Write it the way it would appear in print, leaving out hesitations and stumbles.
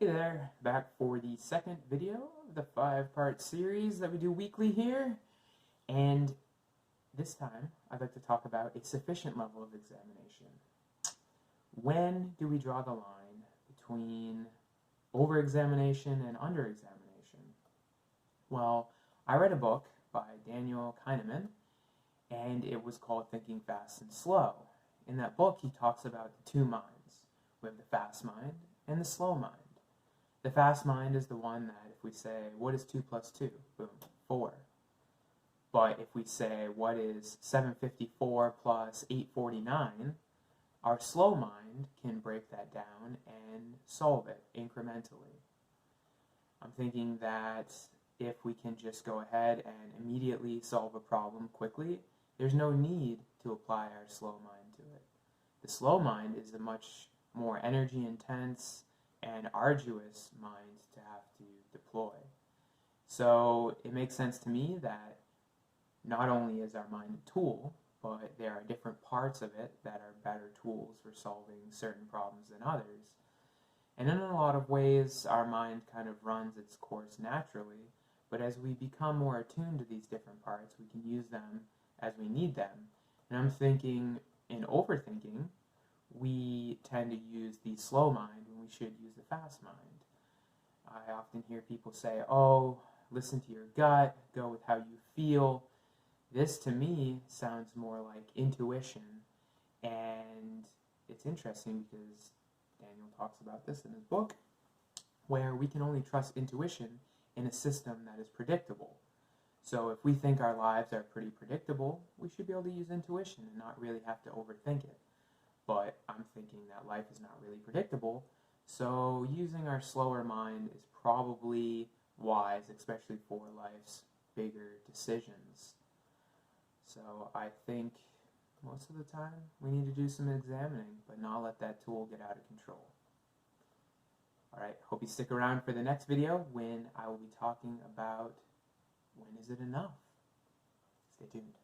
Hey there, back for the second video of the 5-part series that we do weekly here. And this time, I'd like to talk about a sufficient level of examination. When do we draw the line between over-examination and under-examination? Well, I read a book by Daniel Kahneman, and it was called Thinking Fast and Slow. In that book, he talks about the two minds. We have the fast mind and the slow mind. The fast mind is the one that if we say, what is 2 plus 2? Boom, 4. But if we say, what is 754 plus 849? Our slow mind can break that down and solve it incrementally. I'm thinking that if we can just go ahead and immediately solve a problem quickly, there's no need to apply our slow mind to it. The slow mind is a much more energy intense and arduous mind to have to deploy. So it makes sense to me that not only is our mind a tool, but there are different parts of it that are better tools for solving certain problems than others. And in a lot of ways, our mind kind of runs its course naturally, but as we become more attuned to these different parts, we can use them as we need them. And I'm thinking in overthinking, we tend to use the slow mind when we should use the fast mind. I often hear people say, oh, listen to your gut, go with how you feel. This to me sounds more like intuition, and it's interesting because Daniel talks about this in his book, where we can only trust intuition in a system that is predictable. So if we think our lives are pretty predictable, we should be able to use intuition and not really have to overthink it. But I'm thinking that life is not really predictable, so using our slower mind is probably wise, especially for life's bigger decisions. So I think most of the time we need to do some examining, but not let that tool get out of control. Alright, hope you stick around for the next video when I will be talking about when is it enough. Stay tuned.